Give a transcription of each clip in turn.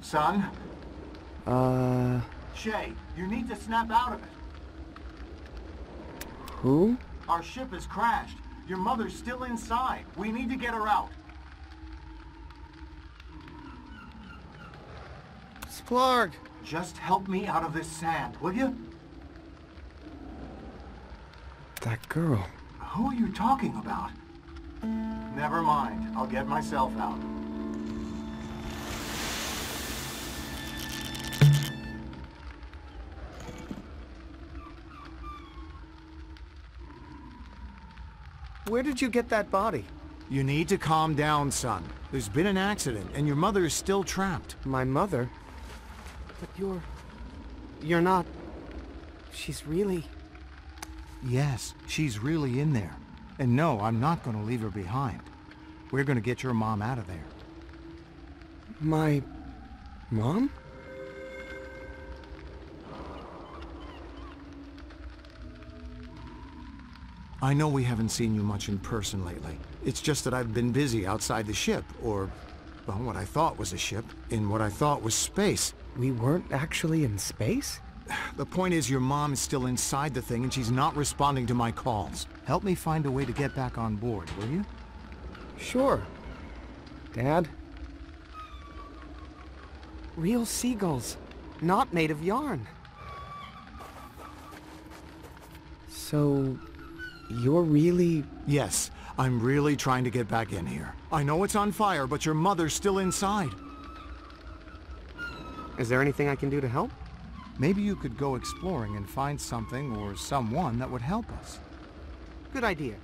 Son? Shay, you need to snap out of it. Who? Our ship has crashed. Your mother's still inside. We need to get her out. Splarg! Just help me out of this sand, will you? That girl. Who are you talking about? Never mind. I'll get myself out. Where did you get that body? You need to calm down, son. There's been an accident, and your mother is still trapped. My mother? But you're not... She's really... Yes, she's really in there. And no, I'm not going to leave her behind. We're going to get your mom out of there. My... mom? I know we haven't seen you much in person lately. It's just that I've been busy outside the ship, or, well, what I thought was a ship, in what I thought was space. We weren't actually in space? The point is your mom is still inside the thing and she's not responding to my calls. Help me find a way to get back on board, will you? Sure. Dad? Real seagulls, not made of yarn. So... you're really... Yes, I'm really trying to get back in here. I know it's on fire, but your mother's still inside. Is there anything I can do to help? Maybe you could go exploring and find something or someone that would help us. Good idea.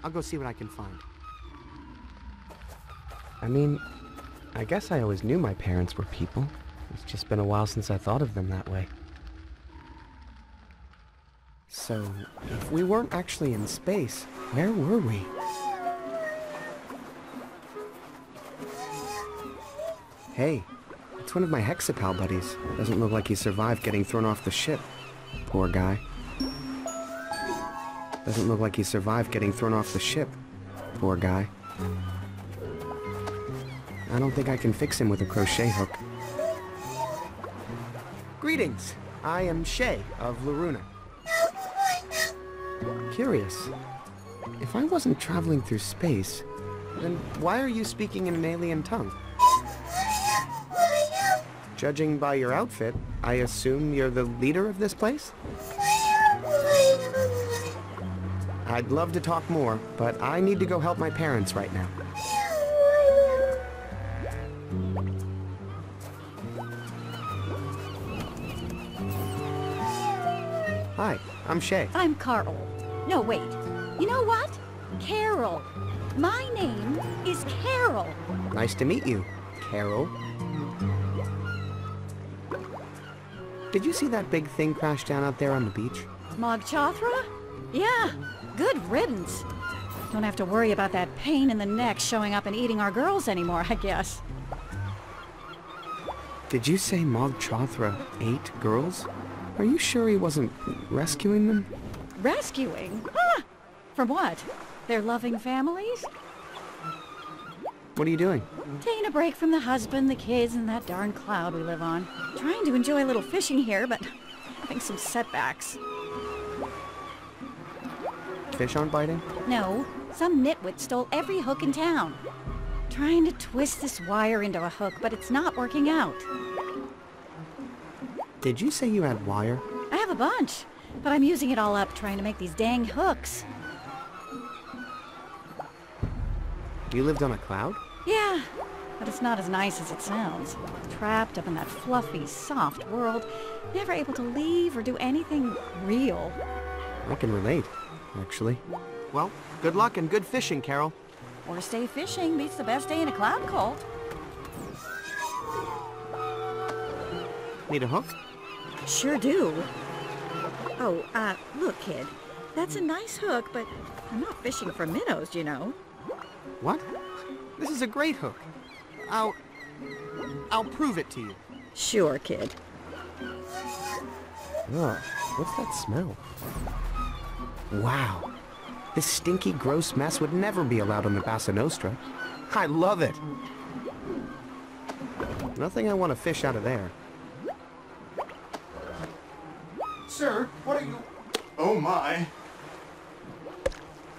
I'll go see what I can find. I mean, I guess I always knew my parents were people. It's just been a while since I thought of them that way. So, if we weren't actually in space, where were we? Hey, it's one of my Hexapal buddies. Doesn't look like he survived getting thrown off the ship. Poor guy. Doesn't look like he survived getting thrown off the ship. Poor guy. I don't think I can fix him with a crochet hook. Greetings! I am Shay of Loruna. Curious. If I wasn't traveling through space, then why are you speaking in an alien tongue? Judging by your outfit, I assume you're the leader of this place? I'd love to talk more, but I need to go help my parents right now. Hi, I'm Shay. I'm Carl. No, wait. You know what? Carol. My name is Carol. Nice to meet you, Carol. Did you see that big thing crash down out there on the beach? Mogchathra? Yeah, good riddance. Don't have to worry about that pain in the neck showing up and eating our girls anymore, I guess. Did you say Mogchathra ate girls? Are you sure he wasn't rescuing them? Rescuing? Ah! From what? Their loving families? What are you doing? Taking a break from the husband, the kids, and that darn cloud we live on. Trying to enjoy a little fishing here, but having some setbacks. Fish aren't biting? No, some nitwit stole every hook in town. Trying to twist this wire into a hook, but it's not working out. Did you say you had wire? I have a bunch, but I'm using it all up trying to make these dang hooks. You lived on a cloud? Yeah, but it's not as nice as it sounds. Trapped up in that fluffy, soft world, never able to leave or do anything real. I can relate, actually. Well, good luck and good fishing, Carol. Worst day fishing beats the best day in a cloud cult. Need a hook? Sure do. Oh, look, kid. That's a nice hook, but I'm not fishing for minnows, you know. What? This is a great hook. I'll prove it to you. Sure, kid. Oh, what's that smell? Wow. This stinky, gross mess would never be allowed on the Bassa Nostra. I love it. Nothing I want to fish out of there. Sir, what are you... Oh, my.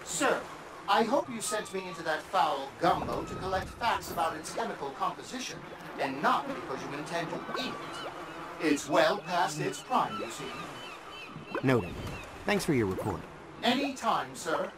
Sir, I hope you sent me into that foul gumbo to collect facts about its chemical composition, and not because you intend to eat it. It's well past its prime, you see. Noted. Thanks for your report. Any time, sir.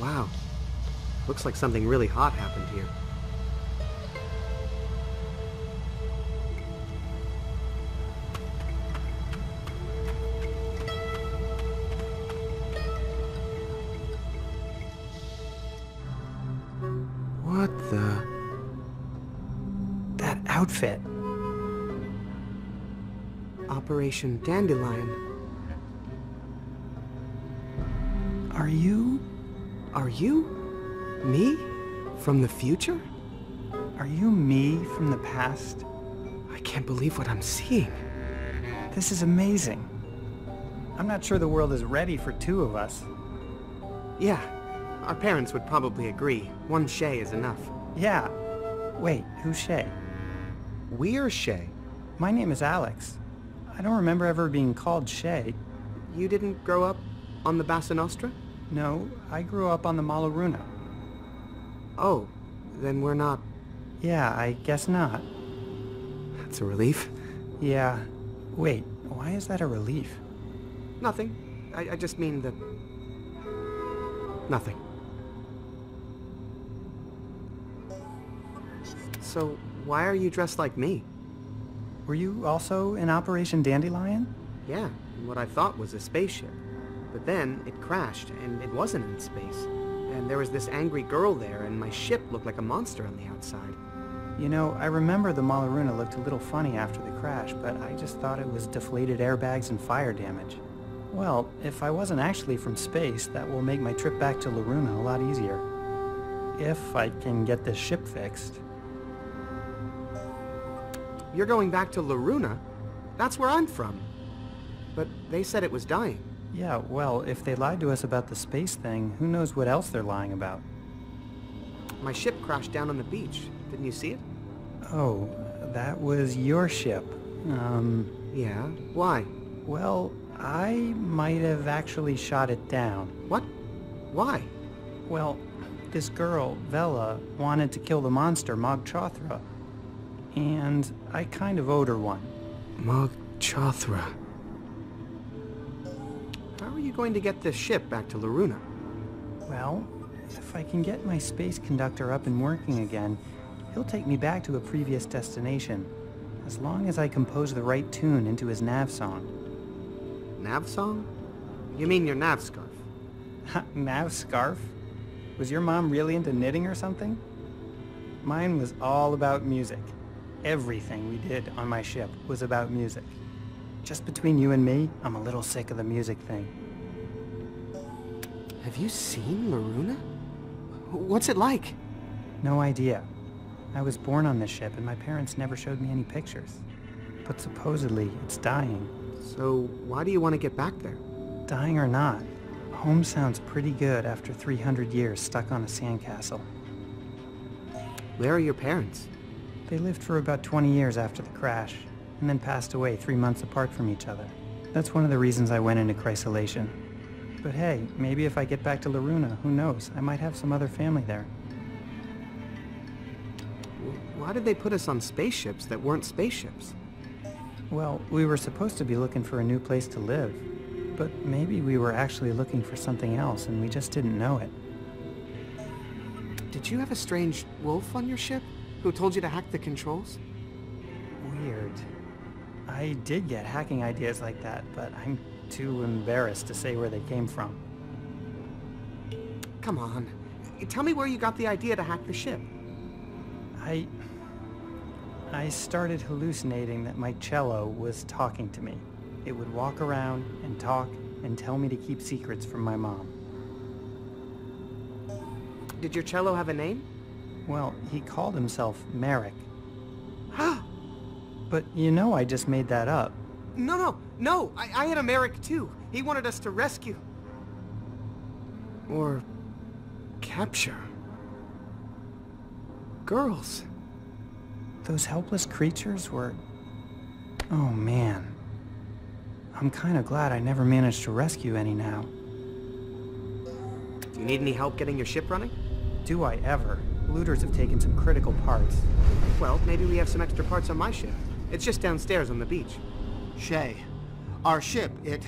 Wow. Looks like something really hot happened here. What the... That outfit. Operation Dandelion. Are you... me? From the future? Are you me from the past? I can't believe what I'm seeing. This is amazing. I'm not sure the world is ready for two of us. Yeah, our parents would probably agree. One Shay is enough. Yeah. Wait, who's Shay? We're Shay. My name is Alex. I don't remember ever being called Shay. You didn't grow up on the Bassa Nostra? No, I grew up on the Malaruna. Oh, then we're not... Yeah, I guess not. That's a relief. Yeah. Wait, why is that a relief? Nothing. I just mean the... Nothing. So, why are you dressed like me? Were you also in Operation Dandelion? Yeah, in what I thought was a spaceship. But then, it crashed, and it wasn't in space. And there was this angry girl there, and my ship looked like a monster on the outside. You know, I remember the Malaruna looked a little funny after the crash, but I just thought it was deflated airbags and fire damage. Well, if I wasn't actually from space, that will make my trip back to Laruna a lot easier. If I can get this ship fixed. You're going back to Laruna? That's where I'm from. But they said it was dying. Yeah, well, if they lied to us about the space thing, who knows what else they're lying about. My ship crashed down on the beach. Didn't you see it? Oh, that was your ship. Yeah? Why? Well, I might have actually shot it down. What? Why? Well, this girl, Vella, wanted to kill the monster, Mog Chothra. And I kind of owed her one. Mog Chothra. How are you going to get this ship back to Laruna? Well, if I can get my space conductor up and working again, he'll take me back to a previous destination, as long as I compose the right tune into his nav song. Nav song? You mean your nav scarf? Nav scarf? Was your mom really into knitting or something? Mine was all about music. Everything we did on my ship was about music. Just between you and me, I'm a little sick of the music thing. Have you seen Laruna? What's it like? No idea. I was born on this ship and my parents never showed me any pictures. But supposedly, it's dying. So, why do you want to get back there? Dying or not, home sounds pretty good after 300 years stuck on a sandcastle. Where are your parents? They lived for about 20 years after the crash, and then passed away 3 months apart from each other. That's one of the reasons I went into chrysolation. But hey, maybe if I get back to Laruna, who knows, I might have some other family there. Why did they put us on spaceships that weren't spaceships? Well, we were supposed to be looking for a new place to live, but maybe we were actually looking for something else and we just didn't know it. Did you have a strange wolf on your ship who told you to hack the controls? Weird. I did get hacking ideas like that, but I'm too embarrassed to say where they came from. Come on. Tell me where you got the idea to hack the ship. I started hallucinating that my cello was talking to me. It would walk around and talk and tell me to keep secrets from my mom. Did your cello have a name? Well, he called himself Merrick. But you know I just made that up. No, I had a Merrick too. He wanted us to rescue. Or capture. Girls. Those helpless creatures were... Oh man. I'm kinda glad I never managed to rescue any now. Do you need any help getting your ship running? Do I ever? Looters have taken some critical parts. Well, maybe we have some extra parts on my ship. It's just downstairs on the beach. Shay, our ship, it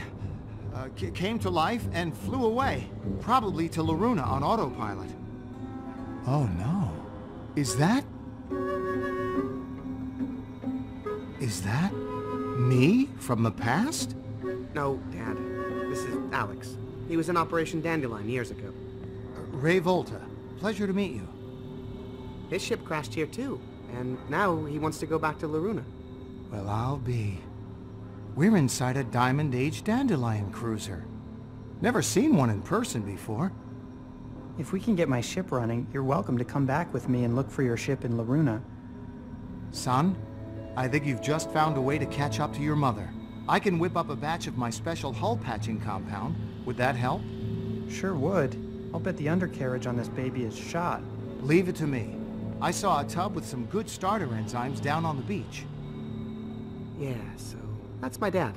came to life and flew away. Probably to Loruna on autopilot. Oh no. Is that me from the past? No, Dad. This is Alex. He was in Operation Dandelion years ago. Ray Volta. Pleasure to meet you. His ship crashed here too, and now he wants to go back to Loruna. Well, I'll be. We're inside a Diamond Age Dandelion cruiser. Never seen one in person before. If we can get my ship running, you're welcome to come back with me and look for your ship in Loruna. Son, I think you've just found a way to catch up to your mother. I can whip up a batch of my special hull patching compound. Would that help? Sure would. I'll bet the undercarriage on this baby is shot. Leave it to me. I saw a tub with some good starter enzymes down on the beach. Yeah, so that's my dad.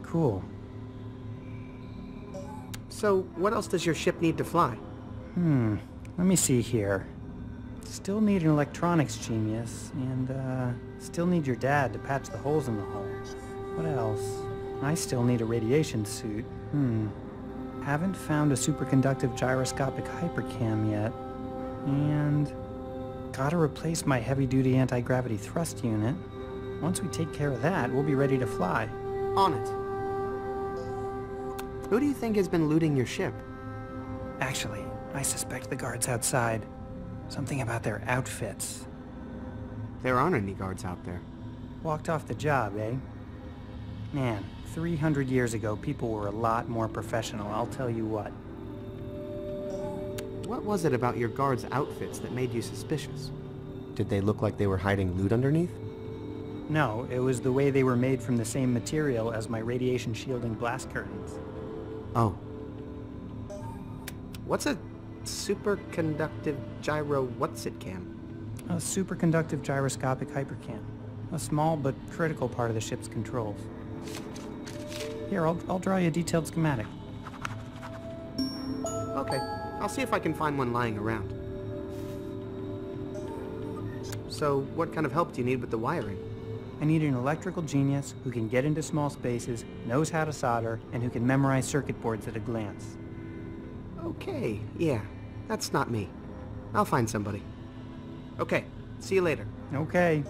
Cool. So what else does your ship need to fly? Let me see here. Still need an electronics genius, and still need your dad to patch the holes in the hull. What else? I still need a radiation suit. Haven't found a superconductive gyroscopic hypercam yet. And gotta replace my heavy-duty anti-gravity thrust unit. Once we take care of that, we'll be ready to fly. On it. Who do you think has been looting your ship? Actually, I suspect the guards outside. Something about their outfits. There aren't any guards out there. Walked off the job, eh? Man, 300 years ago, people were a lot more professional, I'll tell you what. What was it about your guards' outfits that made you suspicious? Did they look like they were hiding loot underneath? No, it was the way they were made from the same material as my radiation shielding blast curtains. Oh. What's a superconductive gyro what's-it-cam? A superconductive gyroscopic hypercam. A small but critical part of the ship's controls. Here, I'll draw you a detailed schematic. Okay, I'll see if I can find one lying around. So, what kind of help do you need with the wiring? I need an electrical genius who can get into small spaces, knows how to solder, and who can memorize circuit boards at a glance. Okay, yeah, that's not me. I'll find somebody. Okay, see you later. Okay.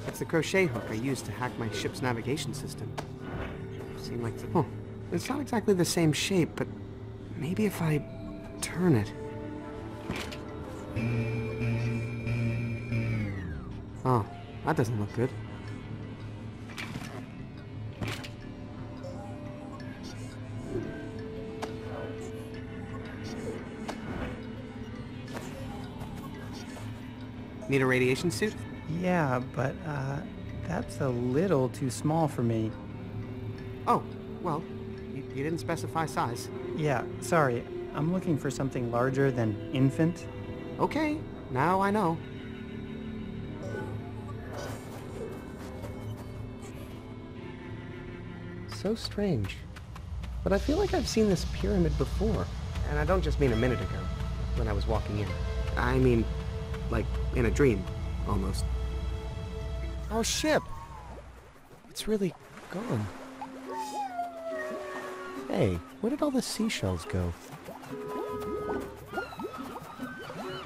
It's the crochet hook I used to hack my ship's navigation system. Seemed like it's not exactly the same shape, but maybe if I turn it. Oh, that doesn't look good. Need a radiation suit? Yeah, but, that's a little too small for me. Oh, well, you didn't specify size. Yeah, sorry. I'm looking for something larger than infant. Okay, now I know. So strange. But I feel like I've seen this pyramid before. And I don't just mean a minute ago, when I was walking in. I mean, like, in a dream, almost. Our ship! It's really gone. Hey, where did all the seashells go?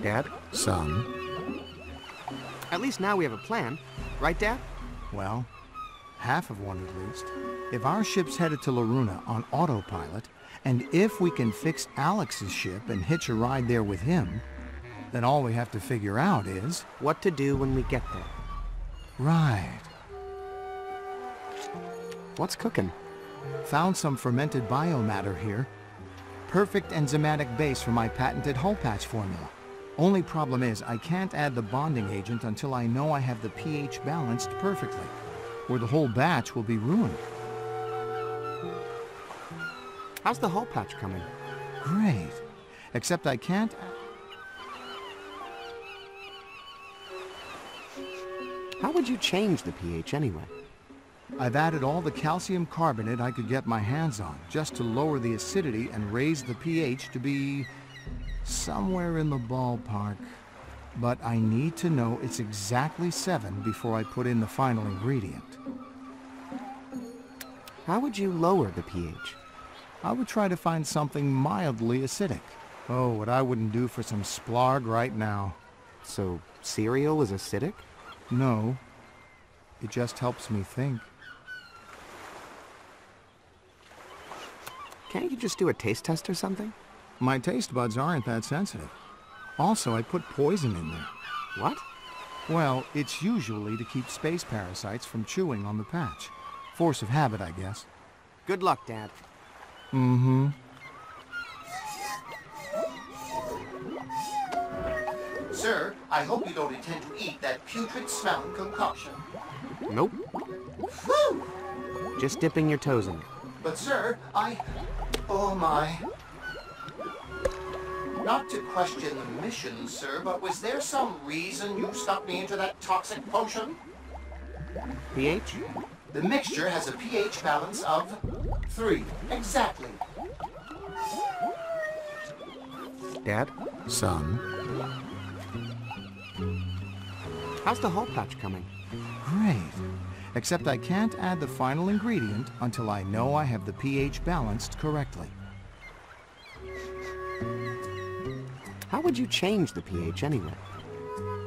Dad? Son? At least now we have a plan. Right, Dad? Well, half of one at least. If our ship's headed to Loruna on autopilot, and if we can fix Alex's ship and hitch a ride there with him, then all we have to figure out is... what to do when we get there. Right. What's cooking? Found some fermented biomatter here. Perfect enzymatic base for my patented hull patch formula. Only problem is, I can't add the bonding agent until I know I have the pH balanced perfectly, or the whole batch will be ruined. How's the hull patch coming? Great. Except I can't... How would you change the pH anyway? I've added all the calcium carbonate I could get my hands on, just to lower the acidity and raise the pH to be somewhere in the ballpark. But I need to know it's exactly 7 before I put in the final ingredient. How would you lower the pH? I would try to find something mildly acidic. Oh, what I wouldn't do for some splarg right now. So, cereal is acidic? No, it just helps me think. Can't you just do a taste test or something? My taste buds aren't that sensitive. Also, I put poison in there. What? Well, it's usually to keep space parasites from chewing on the patch. Force of habit, I guess. Good luck, Dad. Mm-hmm. Sir, I hope you don't intend to eat that putrid-smelling concoction. Nope. Whew! Just dipping your toes in it. But sir, oh my. Not to question the mission, sir, but was there some reason you stuck me into that toxic potion? pH? The mixture has a pH balance of 3. Exactly. Dad? Son? How's the hull patch coming? Great. Except I can't add the final ingredient until I know I have the pH balanced correctly. How would you change the pH anyway?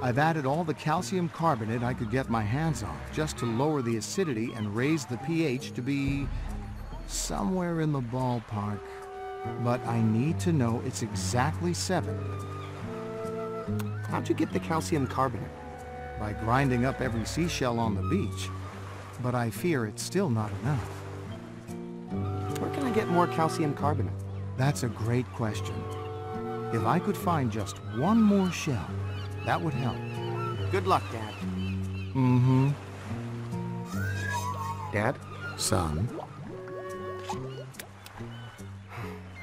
I've added all the calcium carbonate I could get my hands on, just to lower the acidity and raise the pH to be somewhere in the ballpark. But I need to know it's exactly 7. How'd you get the calcium carbonate? By grinding up every seashell on the beach. But I fear it's still not enough. Where can I get more calcium carbonate? That's a great question. If I could find just one more shell, that would help. Good luck, Dad. Mm-hmm. Dad? Son?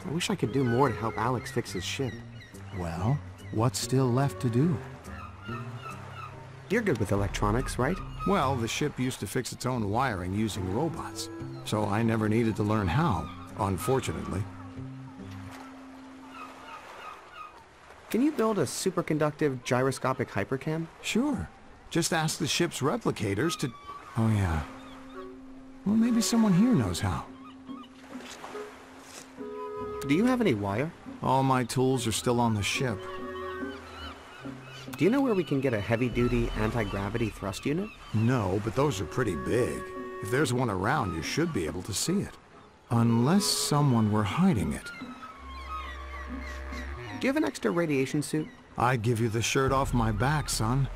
I wish I could do more to help Alex fix his ship. Well, what's still left to do? You're good with electronics, right? Well, the ship used to fix its own wiring using robots, so I never needed to learn how, unfortunately. Can you build a superconductive gyroscopic hypercam? Sure. Just ask the ship's replicators to... Oh, yeah. Well, maybe someone here knows how. Do you have any wire? All my tools are still on the ship. Do you know where we can get a heavy-duty anti-gravity thrust unit? No, but those are pretty big. If there's one around, you should be able to see it. Unless someone were hiding it. Do you have an extra radiation suit? I'd give you the shirt off my back, son.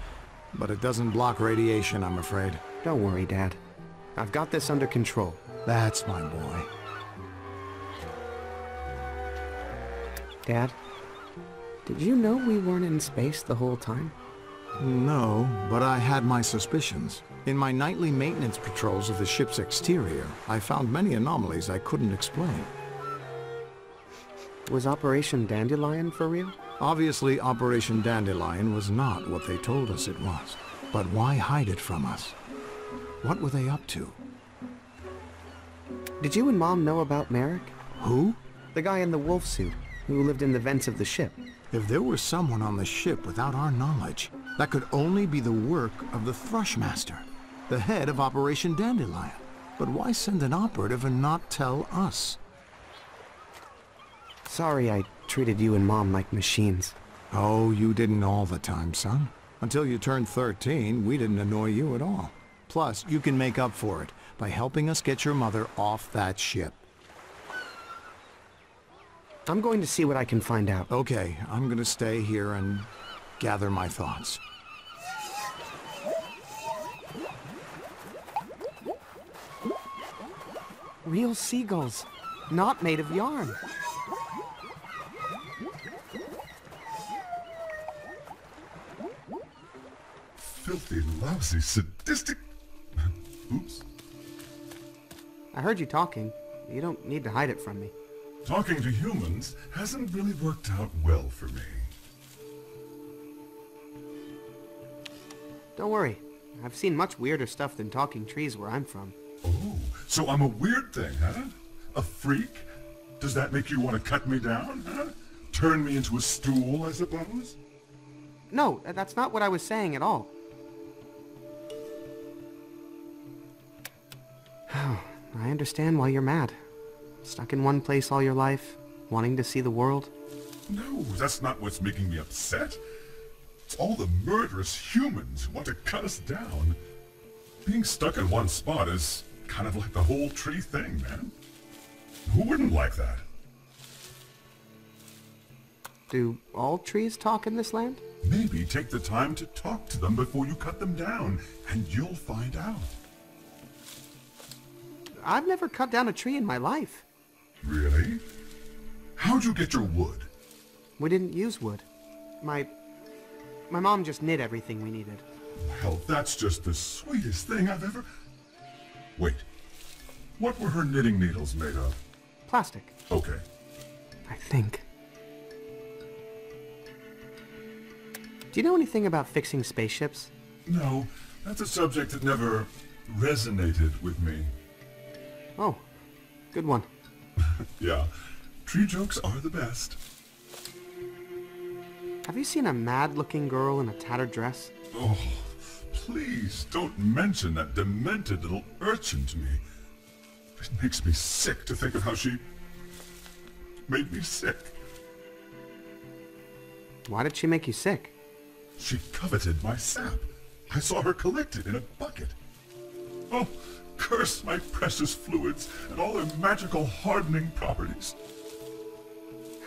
But it doesn't block radiation, I'm afraid. Don't worry, Dad. I've got this under control. That's my boy. Dad, did you know we weren't in space the whole time? No, but I had my suspicions. In my nightly maintenance patrols of the ship's exterior, I found many anomalies I couldn't explain. Was Operation Dandelion for real? Obviously, Operation Dandelion was not what they told us it was. But why hide it from us? What were they up to? Did you and Mom know about Merrick? Who? The guy in the wolf suit, who lived in the vents of the ship. If there was someone on the ship without our knowledge, that could only be the work of the Thrushmaster, the head of Operation Dandelion. But why send an operative and not tell us? Sorry I treated you and Mom like machines. Oh, you didn't all the time, son. Until you turned 13, we didn't annoy you at all. Plus, you can make up for it by helping us get your mother off that ship. I'm going to see what I can find out. Okay, I'm gonna stay here and gather my thoughts. Real seagulls, not made of yarn. Filthy, lousy, sadistic... Oops. I heard you talking. You don't need to hide it from me. Talking to humans hasn't really worked out well for me. Don't worry. I've seen much weirder stuff than talking trees where I'm from. Oh, so I'm a weird thing, huh? A freak? Does that make you want to cut me down, huh? Turn me into a stool, I suppose? No, that's not what I was saying at all. I understand why you're mad. Stuck in one place all your life, wanting to see the world. No, that's not what's making me upset. It's all the murderous humans who want to cut us down. Being stuck in one spot is kind of like the whole tree thing, man. Who wouldn't like that? Do all trees talk in this land? Maybe take the time to talk to them before you cut them down, and you'll find out. I've never cut down a tree in my life. Really? How'd you get your wood? We didn't use wood. My mom just knit everything we needed. Well, that's just the sweetest thing I've ever... Wait. What were her knitting needles made of? Plastic, Okay. I think. Do you know anything about fixing spaceships? No, that's a subject that never resonated with me. Oh, good one. Yeah, tree jokes are the best. Have you seen a mad-looking girl in a tattered dress? Oh, please don't mention that demented little urchin to me. It makes me sick to think of how she made me sick. Why did she make you sick? She coveted my sap. I saw her collect it in a bucket. Oh, curse my precious fluids and all their magical hardening properties.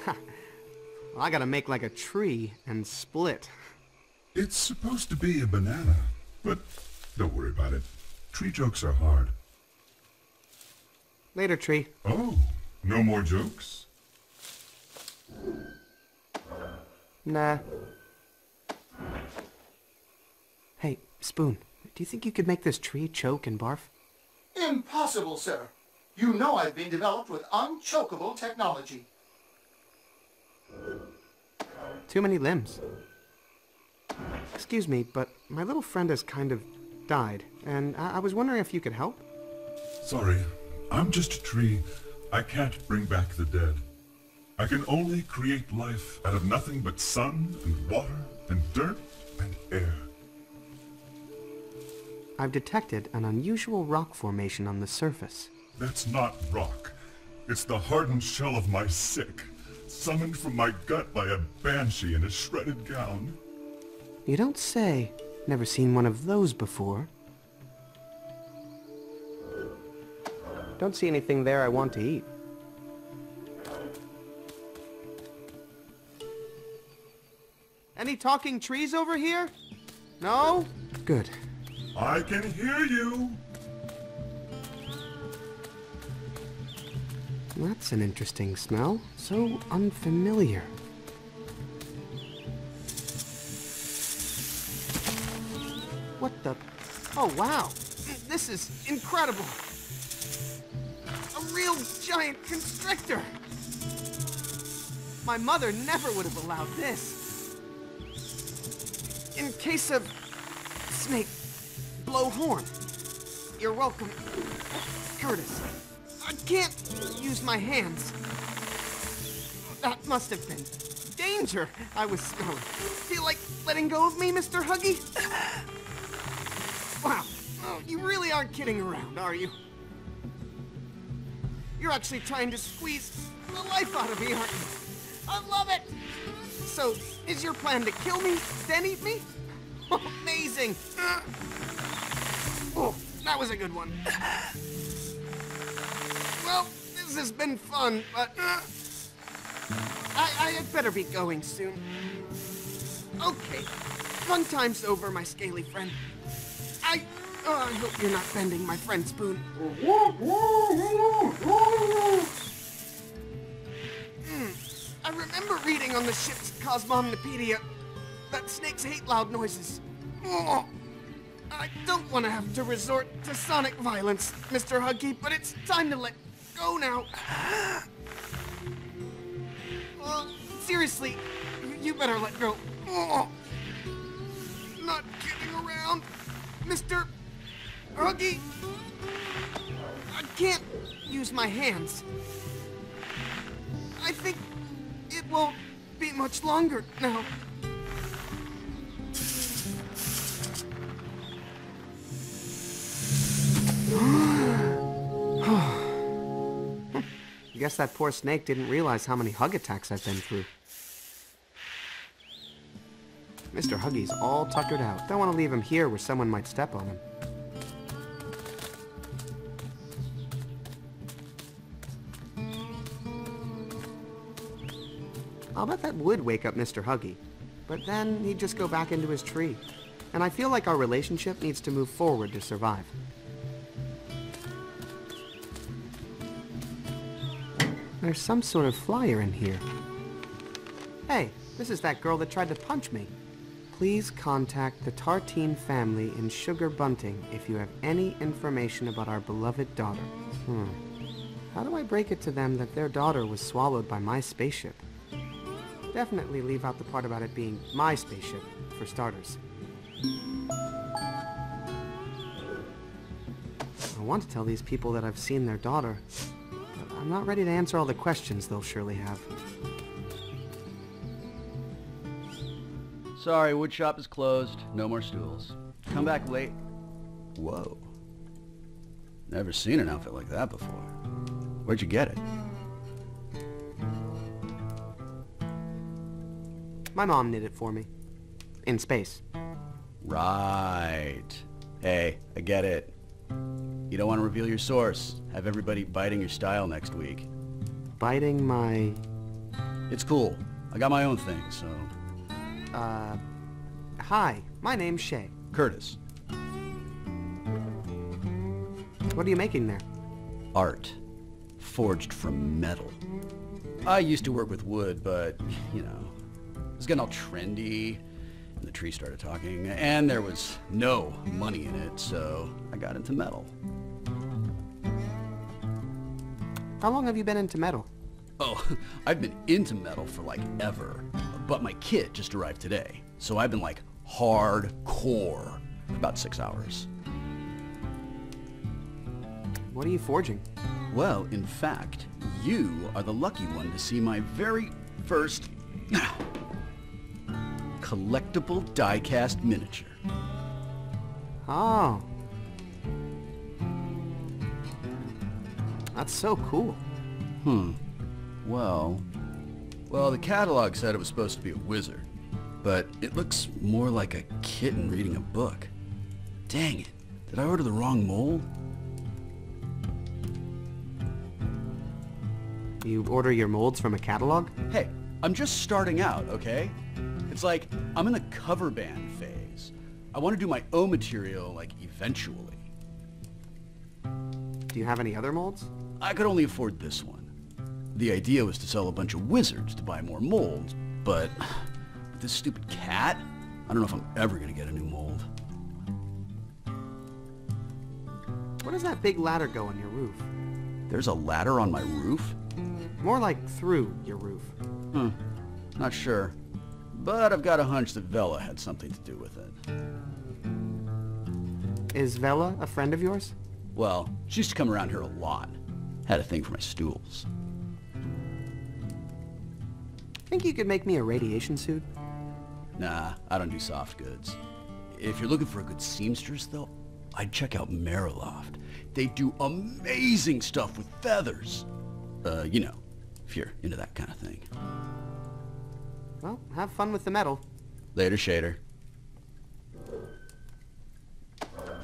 Well, I gotta make like a tree and split. It's supposed to be a banana, but don't worry about it. Tree jokes are hard. Later, tree. Oh, no more jokes? Nah. Hey, Spoon, do you think you could make this tree choke and barf? Impossible, sir. You know I've been developed with unchokable technology. Too many limbs. Excuse me, but my little friend has kind of died, and I was wondering if you could help? Sorry, I'm just a tree. I can't bring back the dead. I can only create life out of nothing but sun and water and dirt and air. I've detected an unusual rock formation on the surface. That's not rock. It's the hardened shell of my sick, summoned from my gut by a banshee in a shredded gown. You don't say. Never seen one of those before. Don't see anything there I want to eat. Any talking trees over here? No? Good. I can hear you! That's an interesting smell. So unfamiliar. What the... Oh, wow. This is incredible. A real giant constrictor. My mother never would have allowed this. In case of... snake... blow horn. You're welcome, Curtis. I can't use my hands. That must have been danger I was smelling. Feel like letting go of me, Mr. Huggy? Wow. Oh, you really aren't kidding around, are you? You're actually trying to squeeze the life out of me, aren't you? I love it! So, is your plan to kill me, then eat me? Amazing! Oh, that was a good one. Well, this has been fun, but I had better be going soon. Okay, fun time's over, my scaly friend. Oh, I hope you're not bending my friend Spoon. I remember reading on the ship's Cosmomnopedia that snakes hate loud noises. Oh, I don't want to have to resort to sonic violence, Mr. Huggy, but it's time to let go now. Seriously, you better let go. Oh, not kidding around, Mr. Huggy. I can't use my hands. I think it won't be much longer now. I guess that poor snake didn't realize how many hug attacks I've been through. Mr. Huggy's all tuckered out. Don't want to leave him here where someone might step on him. I'll bet that would wake up Mr. Huggy. But then he'd just go back into his tree. And I feel like our relationship needs to move forward to survive. There's some sort of flyer in here. Hey, this is that girl that tried to punch me. Please contact the Tartine family in Sugar Bunting if you have any information about our beloved daughter. How do I break it to them that their daughter was swallowed by my spaceship? Definitely leave out the part about it being my spaceship, for starters. I want to tell these people that I've seen their daughter, but I'm not ready to answer all the questions they'll surely have. Sorry, woodshop is closed. No more stools. Come back late. Whoa. Never seen an outfit like that before. Where'd you get it? My mom knit it for me. In space. Right. Hey, I get it. You don't want to reveal your source. Have everybody biting your style next week. Biting my... It's cool. I got my own thing, so... Hi, my name's Shay. Curtis. What are you making there? Art. Forged from metal. I used to work with wood, but, you know, it was getting all trendy, and the tree started talking, and there was no money in it, so I got into metal. How long have you been into metal? Oh, I've been into metal for like ever, but my kit just arrived today, so I've been like hardcore for about 6 hours. What are you forging? Well, in fact, you are the lucky one to see my very first collectible die-cast miniature. Oh. That's so cool. Well, the catalog said it was supposed to be a wizard, but it looks more like a kitten reading a book. Dang it, did I order the wrong mold? You order your molds from a catalog? Hey, I'm just starting out, okay? It's like, I'm in the cover band phase. I want to do my own material, like, eventually. Do you have any other molds? I could only afford this one. The idea was to sell a bunch of wizards to buy more molds, but with this stupid cat, I don't know if I'm ever gonna get a new mold. Where does that big ladder go on your roof? There's a ladder on my roof? More like through your roof. Not sure. But I've got a hunch that Vella had something to do with it. Is Vella a friend of yours? Well, she used to come around here a lot. Had a thing for my stools. Think you could make me a radiation suit? Nah, I don't do soft goods. If you're looking for a good seamstress, though, I'd check out Mariloft. They do amazing stuff with feathers. You know, if you're into that kind of thing. Well, have fun with the metal. Later, Shader.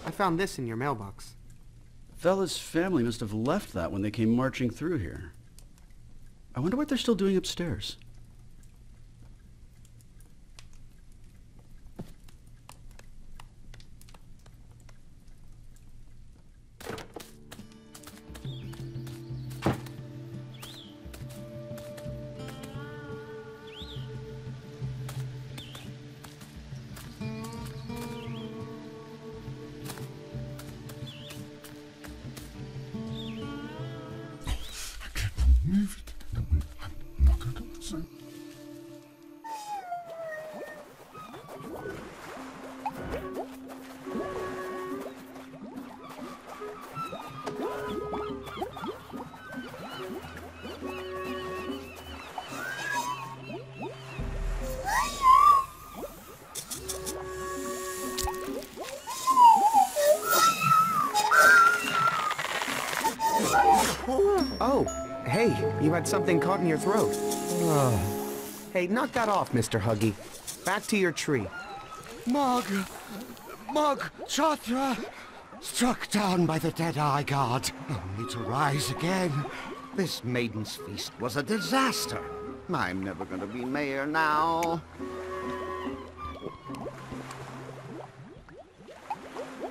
I found this in your mailbox. Vella's family must have left that when they came marching through here. I wonder what they're still doing upstairs. Hey, you had something caught in your throat. Hey, knock that off, Mr. Huggy. Back to your tree. Mog Chatra, struck down by the Dead-Eye God, only to rise again. This maiden's feast was a disaster. I'm never gonna be mayor now.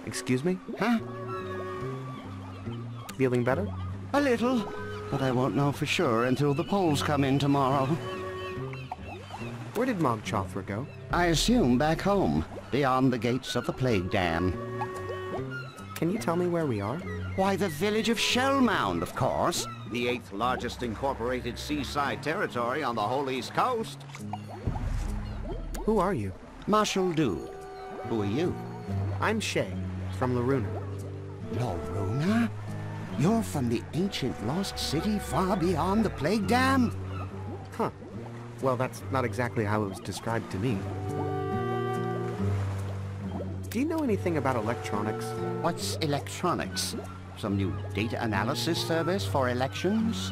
Excuse me? Huh? Feeling better? A little, but I won't know for sure until the polls come in tomorrow. Where did Mog Chothra go? I assume back home, beyond the gates of the Plague Dam. Can you tell me where we are? Why, the village of Mound, of course. The 8th largest incorporated seaside territory on the whole East Coast. Who are you? Marshal Dew. Who are you? I'm Shay, from Loruna. Loruna? You're from the ancient lost city far beyond the Plague Dam? Huh. Well, that's not exactly how it was described to me. Do you know anything about electronics? What's electronics? Some new data analysis service for elections?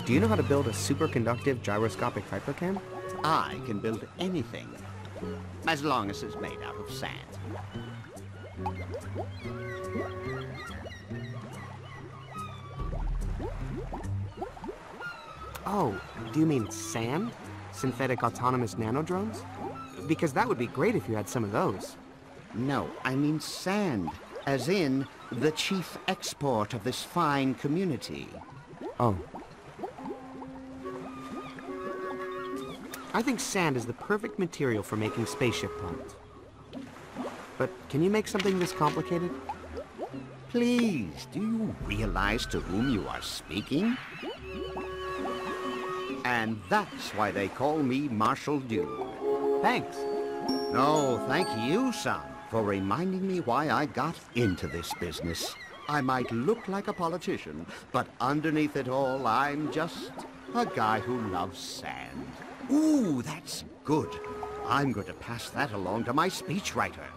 Do you know how to build a superconductive gyroscopic hypercam? I can build anything, as long as it's made out of sand. Oh, do you mean SAND? Synthetic Autonomous Nanodrones? Because that would be great if you had some of those. No, I mean sand, as in the chief export of this fine community. Oh. I think sand is the perfect material for making spaceship parts. But can you make something this complicated? Please, do you realize to whom you are speaking? And that's why they call me Marshal Dew. Thanks. No, thank you, son, for reminding me why I got into this business. I might look like a politician, but underneath it all, I'm just a guy who loves sand. Ooh, that's good. I'm going to pass that along to my speechwriter.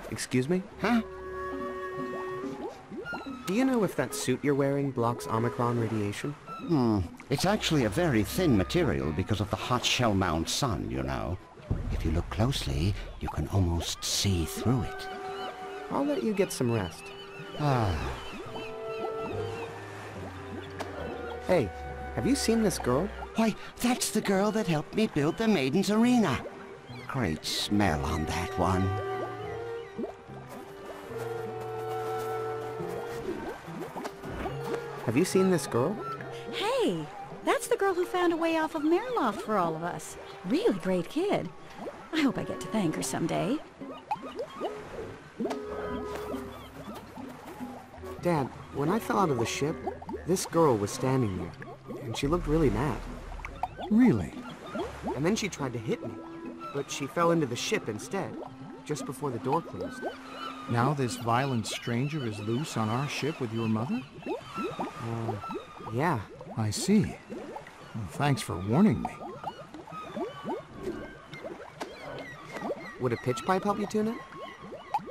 Excuse me? Huh? Do you know if that suit you're wearing blocks Omicron radiation? It's actually a very thin material because of the hot shell mount sun, you know. If you look closely, you can almost see through it. I'll let you get some rest. Hey, have you seen this girl? Why, that's the girl that helped me build the Maiden's Arena. Great smell on that one. Have you seen this girl? Hey, that's the girl who found a way off of Mariloft for all of us. Really great kid. I hope I get to thank her someday. Dad, when I fell out of the ship, this girl was standing there, and she looked really mad. Really? And then she tried to hit me, but she fell into the ship instead, just before the door closed. Now this violent stranger is loose on our ship with your mother? Yeah. I see. Well, thanks for warning me. Would a pitch pipe help you tune it?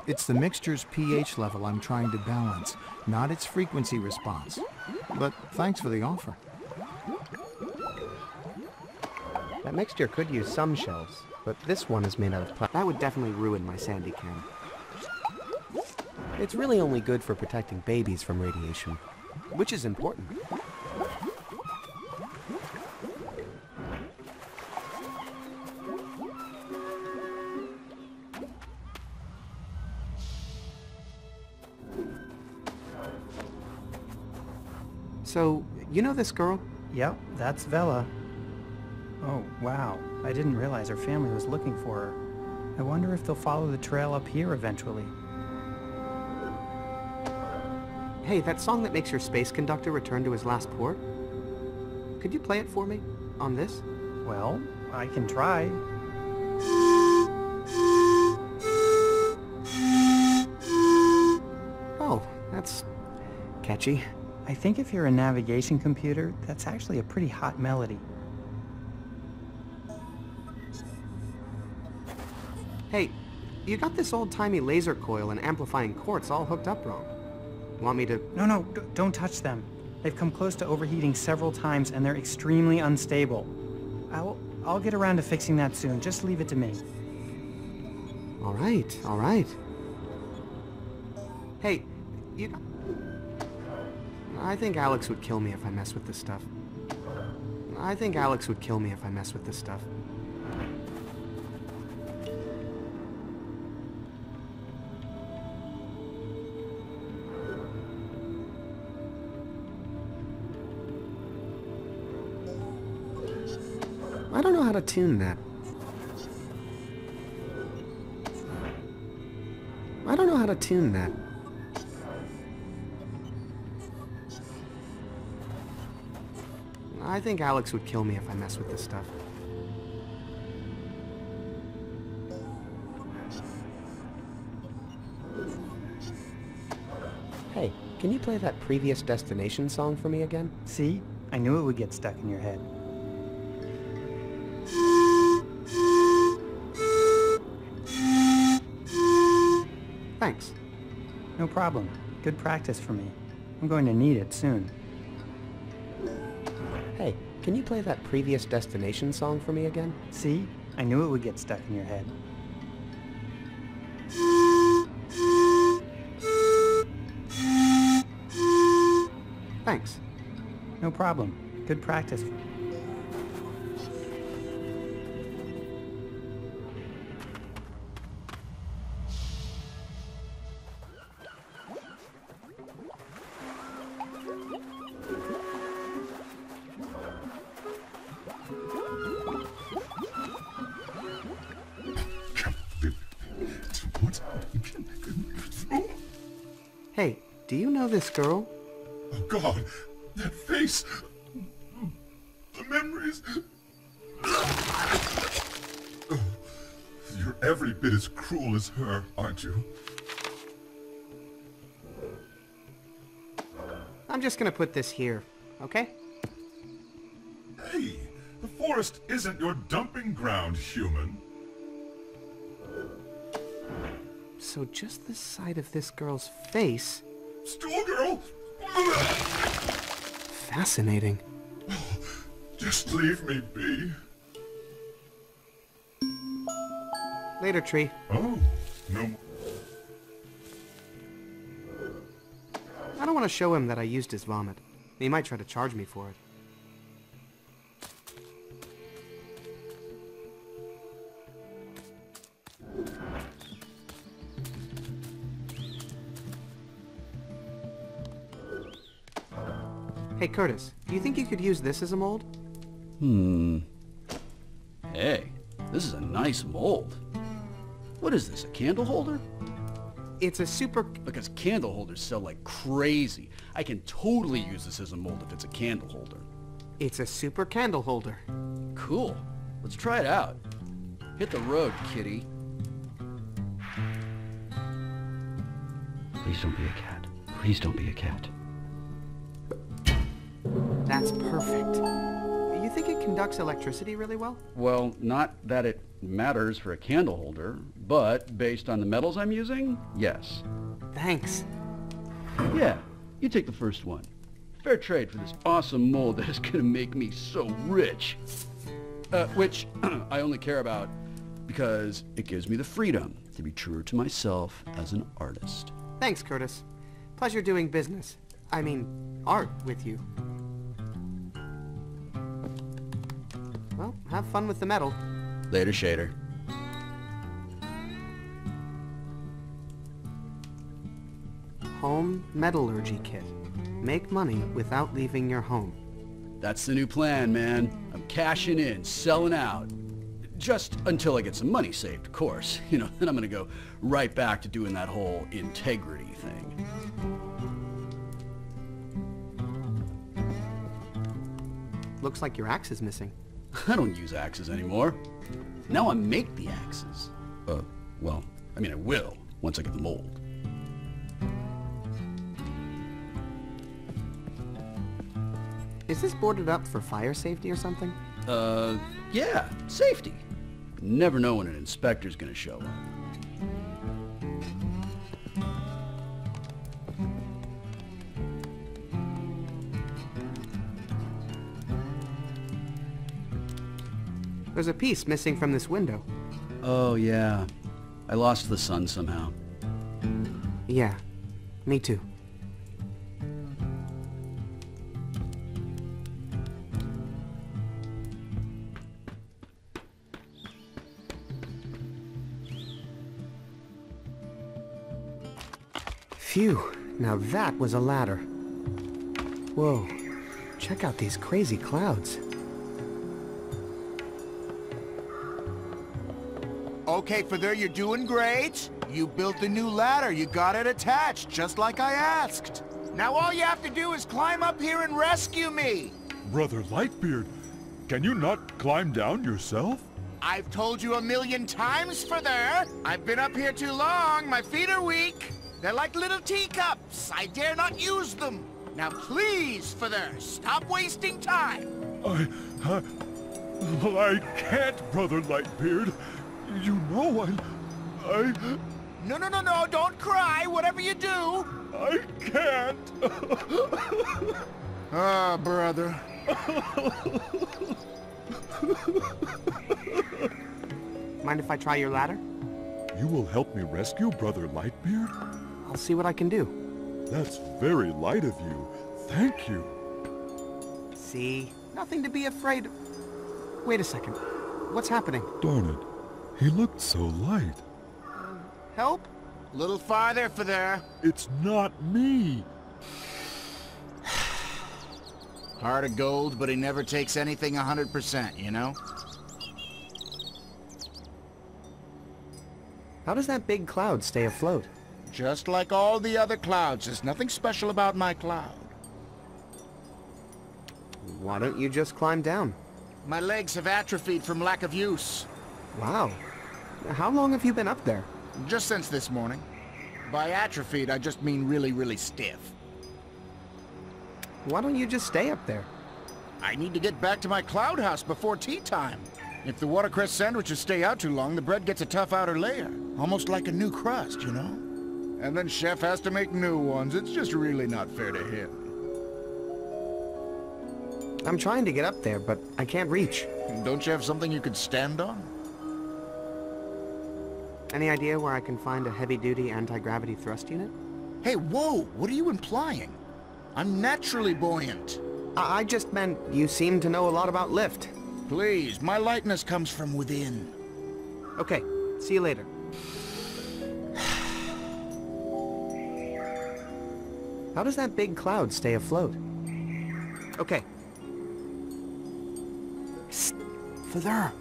It's the mixture's pH level I'm trying to balance, not its frequency response. But thanks for the offer. That mixture could use some shells, but this one is made out of plastic. That would definitely ruin my sandy cam. It's really only good for protecting babies from radiation, which is important. So, you know this girl? Yep, that's Vella. Oh, wow. I didn't realize her family was looking for her. I wonder if they'll follow the trail up here eventually. Hey, that song that makes your space conductor return to his last port? Could you play it for me? On this? Well, I can try. Oh, that's catchy. I think if you're a navigation computer, that's actually a pretty hot melody. Hey, You got this old-timey laser coil and amplifying quartz all hooked up wrong. Want me to... No, don't touch them. They've come close to overheating several times and they're extremely unstable. I'll get around to fixing that soon. Just leave it to me. All right. Hey, you... I think Alex would kill me if I mess with this stuff. I don't know how to tune that. I think Alex would kill me if I mess with this stuff. Hey, can you play that Previous Destination song for me again? See? I knew it would get stuck in your head. Thanks. No problem. Good practice for me. I'm going to need it soon. Hey, can you play that Previous Destination song for me again? See? I knew it would get stuck in your head. Thanks. No problem. Good practice. Hey, do you know this girl? Oh God, that face! The memories! Oh, you're every bit as cruel as her, aren't you? I'm just gonna put this here, okay? Hey, the forest isn't your dumping ground, human. So just the sight of this girl's face... Schoolgirl! Fascinating. Just leave me be. Later, Tree. Oh, no. I don't want to show him that I used his vomit. He might try to charge me for it. Hey, Curtis, do you think you could use this as a mold? Hey, this is a nice mold. What is this, a candle holder? It's a super... Because candle holders sell like crazy. I can totally use this as a mold if it's a candle holder. It's a super candle holder. Cool. Let's try it out. Hit the road, kitty. Please don't be a cat. Please don't be a cat. That's perfect. You think it conducts electricity really well? Well, not that it matters for a candle holder, but based on the metals I'm using, yes. Thanks. Yeah, you take the first one. Fair trade for this awesome mold that is gonna make me so rich. Which I only care about because it gives me the freedom to be truer to myself as an artist. Thanks, Curtis. Pleasure doing business. I mean, art with you. Well, have fun with the metal. Later, Shader. Home metallurgy kit. Make money without leaving your home. That's the new plan, man. I'm cashing in, selling out. Just until I get some money saved, of course. You know, then I'm gonna go right back to doing that whole integrity thing. Looks like your axe is missing. I don't use axes anymore. Now I make the axes. Well, I mean I will, once I get the mold. Is this boarded up for fire safety or something? Yeah, safety. Never know when an inspector's gonna show up. There's a piece missing from this window. Oh, yeah. I lost the sun somehow. Yeah, me too. Phew, now that was a ladder. Whoa, check out these crazy clouds. Okay, Feather, you're doing great. You built the new ladder. You got it attached, just like I asked. Now all you have to do is climb up here and rescue me. Brother Lightbeard, can you not climb down yourself? I've told you 1,000,000 times, Feather. I've been up here too long. My feet are weak. They're like little teacups. I dare not use them. Now please, Feather, stop wasting time. I can't, Brother Lightbeard. You know I... No, don't cry, whatever you do. I can't. Ah, brother. Mind if I try your ladder? You will help me rescue Brother Lightbeard? I'll see what I can do. That's very light of you. Thank you. See? Nothing to be afraid of. Wait a second. What's happening? Darn it. He looked so light. Help? A little farther, Feather. It's not me. Heart of gold, but he never takes anything 100%, you know? How does that big cloud stay afloat? Just like all the other clouds. There's nothing special about my cloud. Why don't you just climb down? My legs have atrophied from lack of use. Wow. How long have you been up there? Just since this morning. By atrophied, I just mean really, really stiff. Why don't you just stay up there? I need to get back to my cloud house before tea time. If the watercress sandwiches stay out too long, the bread gets a tough outer layer. Almost like a new crust, you know? And then Chef has to make new ones. It's just really not fair to him. I'm trying to get up there, but I can't reach. Don't you have something you could stand on? Any idea where I can find a heavy-duty anti-gravity thrust unit? Hey, whoa! What are you implying? I'm naturally buoyant. I just meant you seem to know a lot about lift. Please, my lightness comes from within. Okay, see you later. How does that big cloud stay afloat? Okay. Psst, Feather.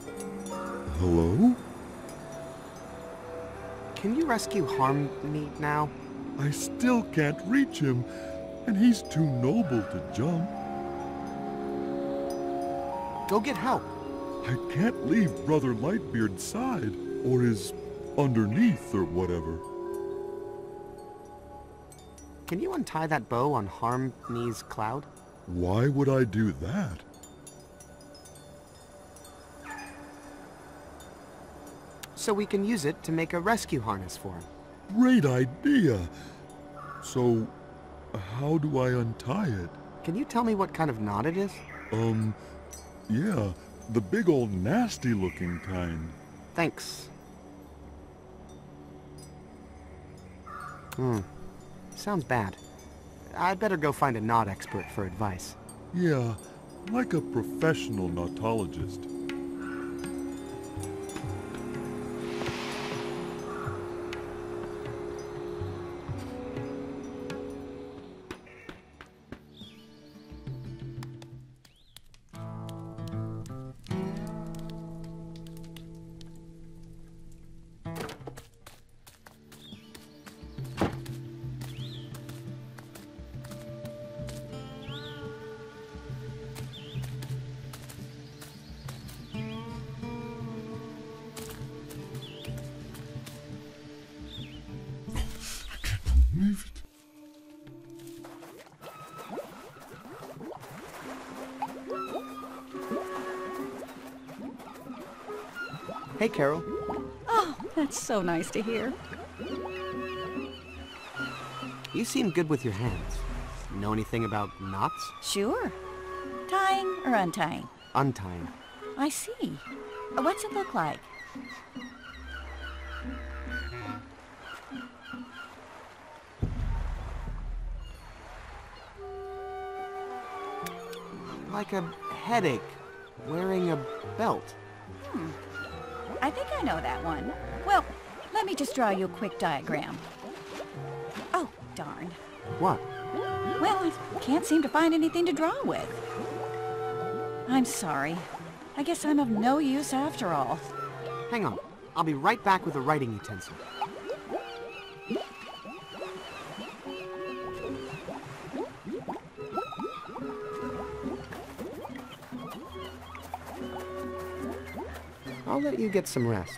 Hello? Can you rescue Harm me now? I still can't reach him, and he's too noble to jump. Go get help. I can't leave Brother Lightbeard's side, or his underneath, or whatever. Can you untie that bow on Harm me's cloud? Why would I do that? So we can use it to make a rescue harness for him. Great idea! So, how do I untie it? Can you tell me what kind of knot it is? Yeah, the big old nasty-looking kind. Thanks. Sounds bad. I'd better go find a knot expert for advice. Yeah, like a professional knotologist. Believe it. Hey, Carol. Oh, that's so nice to hear. You seem good with your hands. Know anything about knots? Sure. Tying or untying? Untying. I see. What's it look like? Like a headache, wearing a belt. I think I know that one. Well, let me just draw you a quick diagram. Oh, darn. What? Well, I can't seem to find anything to draw with. I'm sorry. I guess I'm of no use after all. Hang on. I'll be right back with a writing utensil. I'll let you get some rest.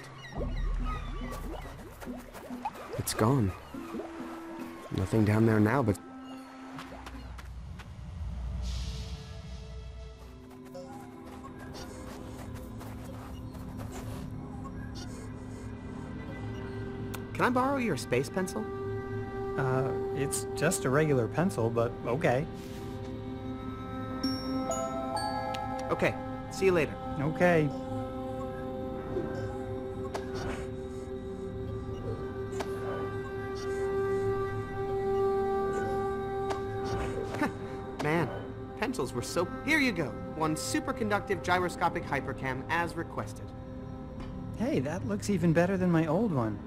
It's gone. Nothing down there now but... Can I borrow your space pencil? It's just a regular pencil, but okay. Okay, see you later. Okay. Man, pencils were so... Here you go. One superconductive gyroscopic hypercam as requested. Hey, that looks even better than my old one.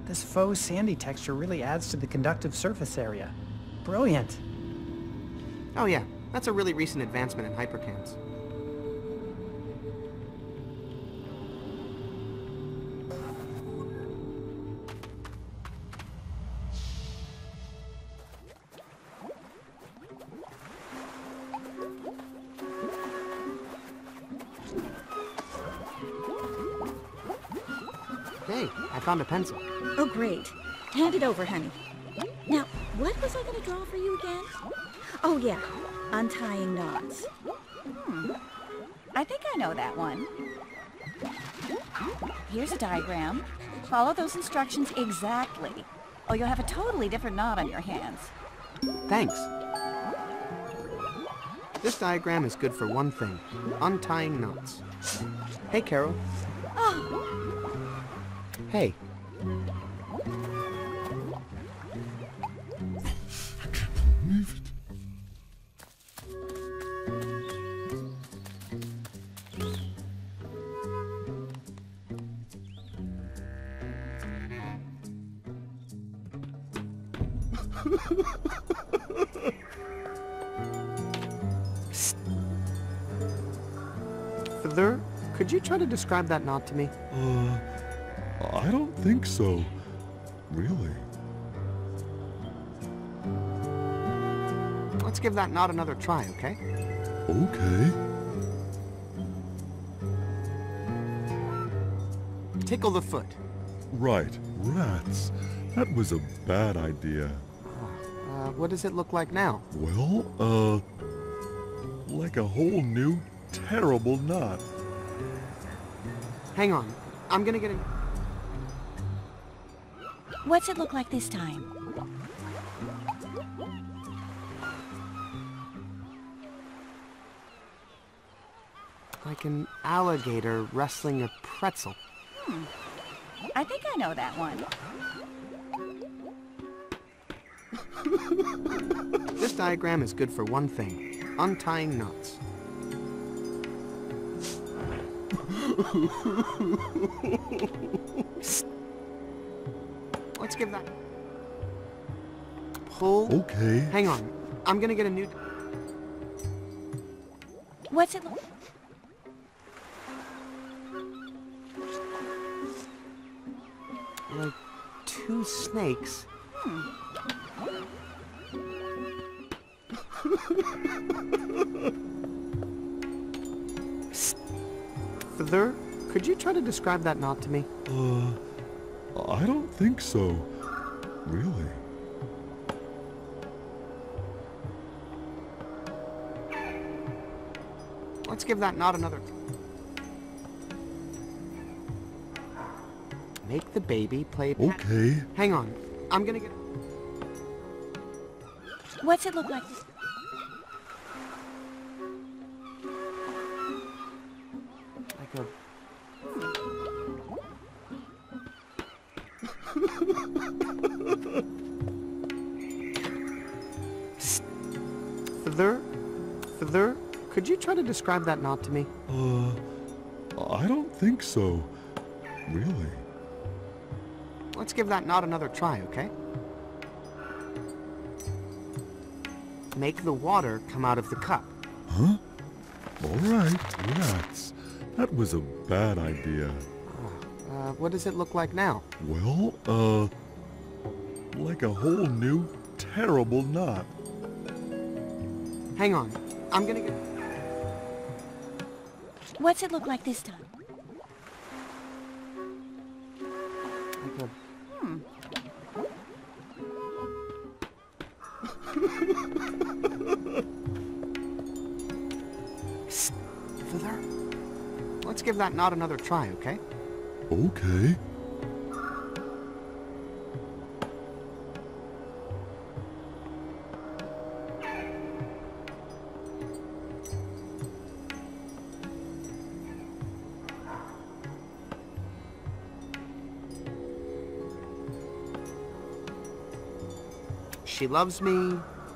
This faux sandy texture really adds to the conductive surface area. Brilliant. Oh yeah, that's a really recent advancement in hypercams. Hey, I found a pencil. Oh, great. Hand it over, honey. Now, what was I going to draw for you again? Oh, yeah. Untying Notes. I think I know that one. Here's a diagram. Follow those instructions exactly, or you'll have a totally different knot on your hands. Thanks. This diagram is good for one thing. Untying knots. Hey, Carol. Oh, Hey. Believe it. Further, could you try to describe that knot to me? I don't think so. Really. Let's give that knot another try, okay? Okay. Tickle the foot. Right. Rats. That was a bad idea. What does it look like now? Well, like a whole new, terrible knot. Hang on. I'm gonna get a... what's it look like this time? Like an alligator wrestling a pretzel. I think I know that one. This diagram is good for one thing. Untying knots. Let's give that... Pull. Okay. Hang on. I'm gonna get a new... What's it look... Like two snakes. Further, could you try to describe that knot to me? I don't think so. Really. Let's give that knot another... Make the baby play... Okay. Hang on. I'm gonna get... what's it look like? Like a Feather, could you try to describe that knot to me? I don't think so. Really. Let's give that knot another try, okay? Make the water come out of the cup. Huh? All right, relax. That was a bad idea. What does it look like now? Well, like a whole new, terrible knot. Hang on. I'm gonna get... What's it look like this time? Like a... Psst, Feather. Let's give that knot another try, okay? Okay.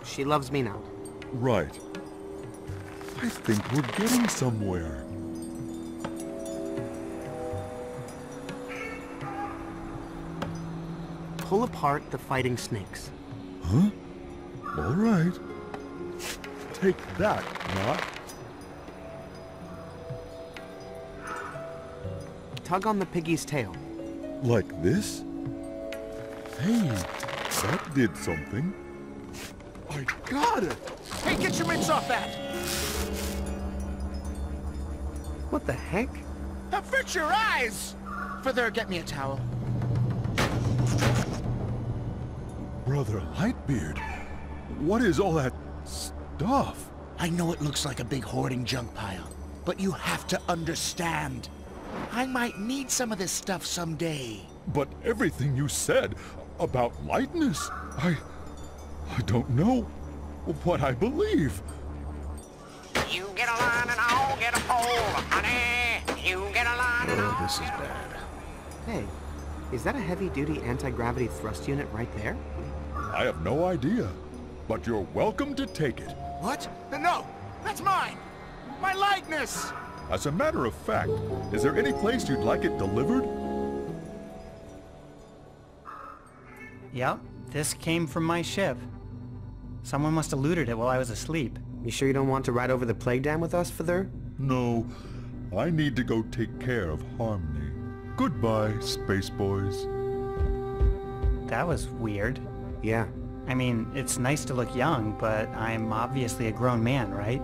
She loves me not. Right. I think we're getting somewhere. Pull apart the fighting snakes. Huh? All right. Take that, knot. Tug on the piggy's tail. Like this? Hey, that did something. I got it! Hey, get your mitts off that! What the heck? Fix your eyes! Feather, get me a towel. Brother Lightbeard, what is all that stuff? I know it looks like a big hoarding junk pile, but you have to understand. I might need some of this stuff someday. But everything you said about lightness, I don't know what I believe. You get a line and I'll get a pole, honey. You get a line and I'll... This is bad. Hey, is that a heavy-duty anti-gravity thrust unit right there? I have no idea, but you're welcome to take it. What? No! That's mine! My likeness! As a matter of fact, is there any place you'd like it delivered? Yep, this came from my ship. Someone must have looted it while I was asleep. You sure you don't want to ride over the plague dam with us, Feather? No, I need to go take care of Harmony. Goodbye, Space Boys. That was weird. Yeah. I mean, it's nice to look young, but I'm obviously a grown man, right?